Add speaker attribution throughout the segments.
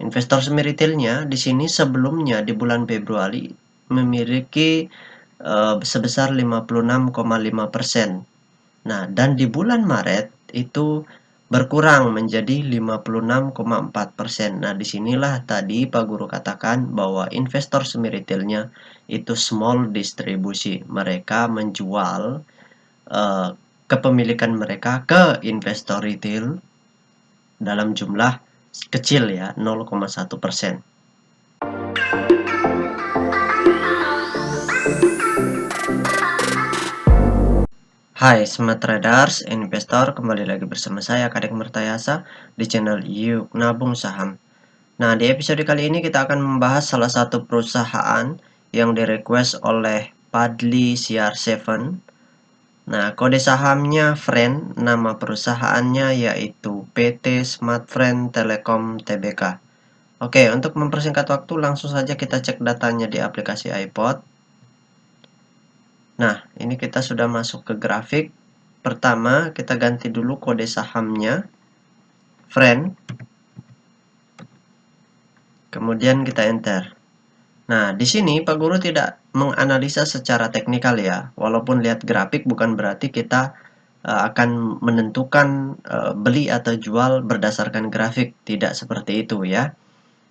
Speaker 1: Investor semi retailnya di sini sebelumnya di bulan Februari memiliki sebesar 56,5%. Nah, dan di bulan Maret itu berkurang menjadi 56,4%. Nah, disinilah tadi Pak Guru katakan bahwa investor semi retailnya itu small distribusi. Mereka menjual eh, kepemilikan mereka ke investor retail dalam jumlah kecil ya, 0,1%. Hai Smart Traders, investor, kembali lagi bersama saya Kadek Mertayasa di channel Yuk Nabung Saham. Nah, di episode kali ini kita akan membahas salah satu perusahaan yang direquest oleh Padli CR7. Nah, kode sahamnya Friend, nama perusahaannya yaitu PT Smartfriend Telekom Tbk. Oke, untuk mempersingkat waktu langsung saja kita cek datanya di aplikasi iPod. Nah, ini kita sudah masuk ke grafik. Pertama, kita ganti dulu kode sahamnya, Friend. Kemudian kita enter. Nah, di sini Pak Guru tidak menganalisa secara teknikal ya. Walaupun lihat grafik bukan berarti kita akan menentukan beli atau jual berdasarkan grafik. Tidak seperti itu ya.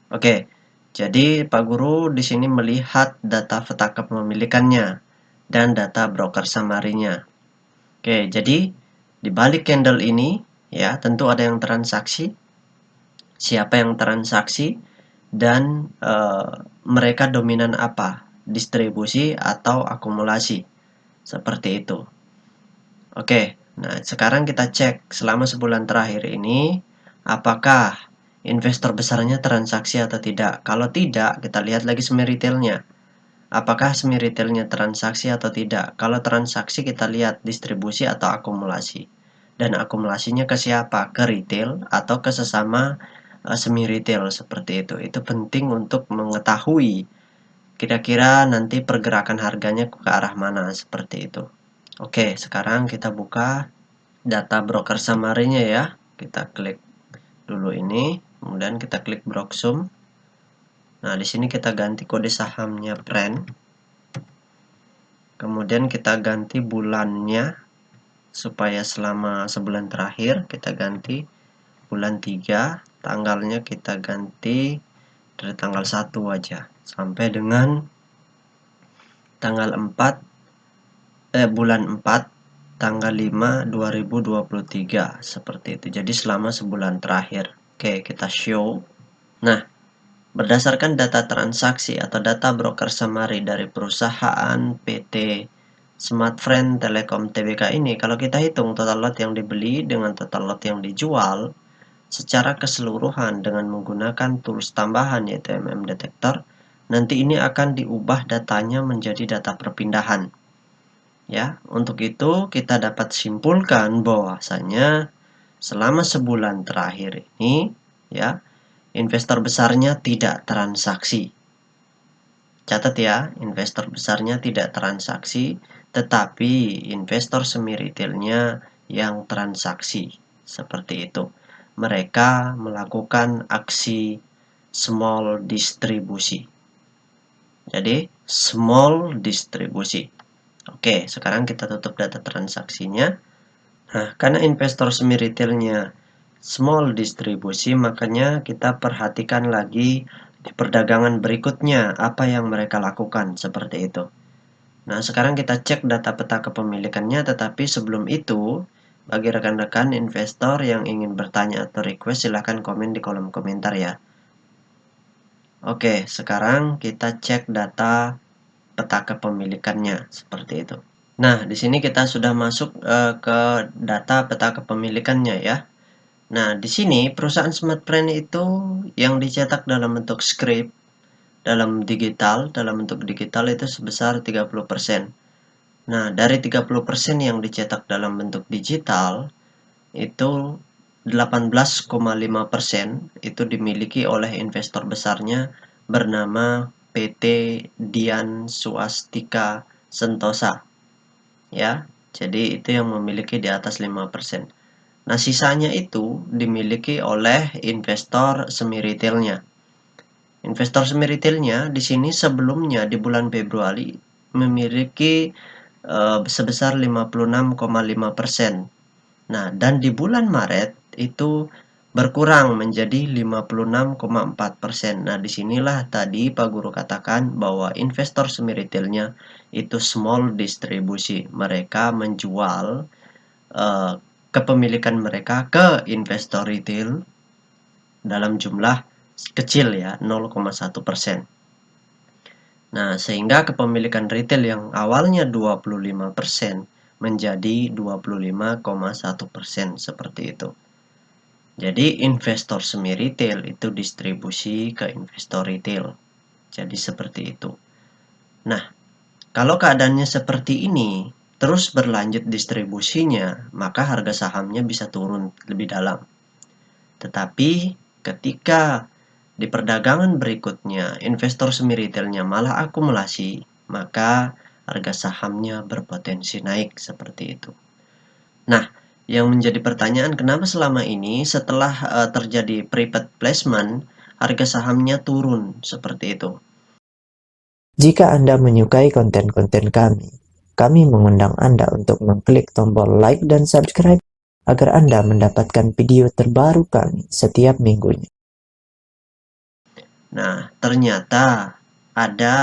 Speaker 1: Oke, jadi Pak Guru di sini melihat data peta kepemilikannya dan data broker summary-nya. Oke, jadi di balik candle ini ya tentu ada yang transaksi, siapa yang transaksi, dan mereka dominan apa, distribusi atau akumulasi, seperti itu. Oke, nah sekarang kita cek selama sebulan terakhir ini apakah investor besarnya transaksi atau tidak. Kalau tidak, kita lihat lagi semi retailnya. Apakah semi retailnya transaksi atau tidak? Kalau transaksi kita lihat distribusi atau akumulasi. Dan akumulasinya ke siapa? Ke retail atau ke sesama semi retail seperti itu. Itu penting untuk mengetahui kira-kira nanti pergerakan harganya ke arah mana seperti itu. Oke, sekarang kita buka data broker summary-nya ya. Kita klik dulu ini, kemudian kita klik Broksum. Nah, di sini kita ganti kode sahamnya Brand. Kemudian kita ganti bulannya supaya selama sebulan terakhir kita ganti bulan 3, tanggalnya kita ganti dari tanggal 1 aja sampai dengan tanggal 4 bulan 4 tanggal 5 2023 seperti itu. Jadi selama sebulan terakhir. Oke, kita show. Nah, berdasarkan data transaksi atau data broker summary dari perusahaan PT Smartfriend Telekom Tbk ini, kalau kita hitung total lot yang dibeli dengan total lot yang dijual secara keseluruhan dengan menggunakan tools tambahan yaitu Detector, nanti ini akan diubah datanya menjadi data perpindahan. Ya, untuk itu kita dapat simpulkan bahwasanya selama sebulan terakhir ini ya, investor besarnya tidak transaksi. Catat ya, investor besarnya tidak transaksi, tetapi investor semi retailnya yang transaksi. Seperti itu. Mereka melakukan aksi small distribusi. Jadi, small distribusi. Oke, sekarang kita tutup data transaksinya. Nah, karena investor semi retailnya small distribusi, makanya kita perhatikan lagi di perdagangan berikutnya apa yang mereka lakukan seperti itu. Nah, sekarang kita cek data peta kepemilikannya, tetapi sebelum itu, bagi rekan-rekan investor yang ingin bertanya atau request, silahkan komen di kolom komentar ya. Oke, sekarang kita cek data peta kepemilikannya seperti itu. Nah, di sini kita sudah masuk ke data peta kepemilikannya ya. Nah, di sini perusahaan Smartfriend itu yang dicetak dalam bentuk script, dalam bentuk digital itu sebesar 30%. Nah, dari 30% yang dicetak dalam bentuk digital, itu 18,5% itu dimiliki oleh investor besarnya bernama PT Dian Swastika Sentosa. Ya, jadi itu yang memiliki di atas 5%. Nah, sisanya itu dimiliki oleh investor semi retailnya. Investor semi retailnya di sini sebelumnya di bulan Februari memiliki sebesar 56,5%. Nah, dan di bulan Maret itu berkurang menjadi 56,4%. Nah, disinilah tadi Pak Guru katakan bahwa investor semi retailnya itu small distribusi. Mereka menjual uh, kepemilikan mereka ke investor retail dalam jumlah kecil ya, 0,1%. Nah, sehingga kepemilikan retail yang awalnya 25% menjadi 25,1% seperti itu. Jadi investor semi retail itu distribusi ke investor retail. Jadi seperti itu. Nah, kalau keadaannya seperti ini, terus berlanjut distribusinya, maka harga sahamnya bisa turun lebih dalam. Tetapi ketika di perdagangan berikutnya investor semi retailnya malah akumulasi, maka harga sahamnya berpotensi naik seperti itu. Nah, yang menjadi pertanyaan kenapa selama ini setelah terjadi private placement, harga sahamnya turun seperti itu.
Speaker 2: Jika Anda menyukai konten-konten kami mengundang Anda untuk mengklik tombol like dan subscribe agar Anda mendapatkan video terbaru kami setiap minggunya.
Speaker 1: Nah, ternyata ada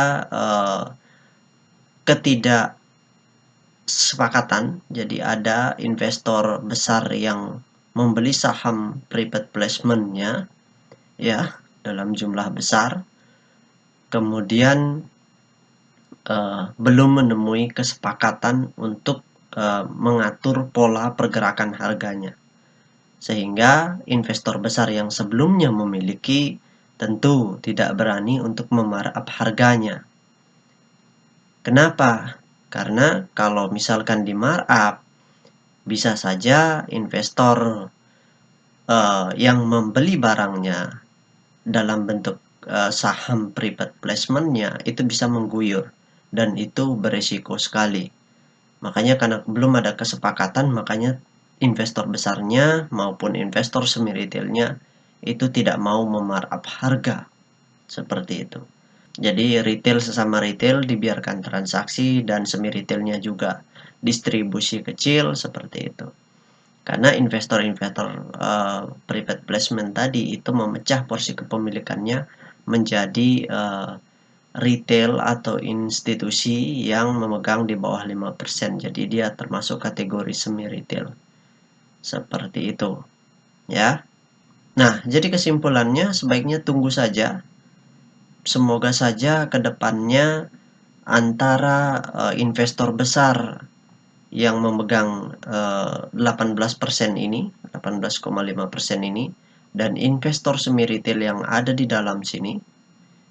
Speaker 1: ketidaksepakatan, jadi ada investor besar yang membeli saham private placement-nya ya dalam jumlah besar, kemudian belum menemui kesepakatan untuk mengatur pola pergerakan harganya. Sehingga investor besar yang sebelumnya memiliki tentu tidak berani untuk memarkup harganya. Kenapa? Karena kalau misalkan di markup, bisa saja investor yang membeli barangnya dalam bentuk saham private placement-nya itu bisa mengguyur dan itu beresiko sekali. Makanya karena belum ada kesepakatan, makanya investor besarnya maupun investor semi retailnya itu tidak mau memarkup harga seperti itu. Jadi retail sesama retail dibiarkan transaksi dan semi retailnya juga distribusi kecil seperti itu. Karena investor-investor private placement tadi itu memecah porsi kepemilikannya menjadi retail atau institusi yang memegang di bawah 5%. Jadi dia termasuk kategori semi retail. Seperti itu, ya. Nah, jadi kesimpulannya sebaiknya tunggu saja. Semoga saja ke depannya antara investor besar yang memegang 18% ini, 18,5% ini, dan investor semi retail yang ada di dalam sini,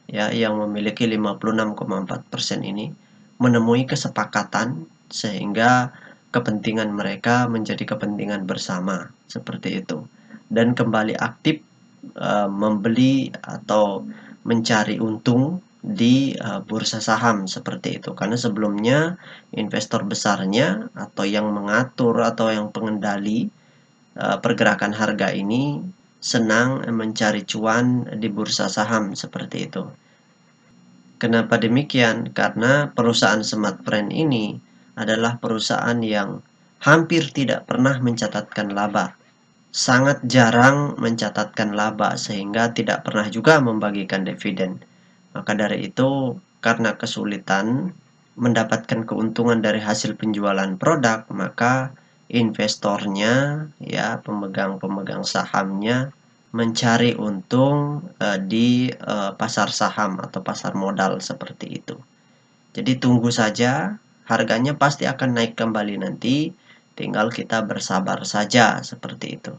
Speaker 1: ya, yang memiliki 56,4% ini, menemui kesepakatan sehingga kepentingan mereka menjadi kepentingan bersama, seperti itu. Dan kembali aktif membeli atau mencari untung di bursa saham seperti itu. Karena sebelumnya investor besarnya atau yang mengatur atau yang pengendali pergerakan harga ini senang mencari cuan di bursa saham seperti itu. Kenapa demikian? Karena perusahaan Smartfren ini adalah perusahaan yang hampir tidak pernah mencatatkan laba. Sangat jarang mencatatkan laba sehingga tidak pernah juga membagikan dividen. Maka dari itu, karena kesulitan mendapatkan keuntungan dari hasil penjualan produk, maka investornya, ya, pemegang-pemegang sahamnya mencari untung di pasar saham atau pasar modal seperti itu. Jadi tunggu saja, harganya pasti akan naik kembali nanti, tinggal kita bersabar saja seperti itu.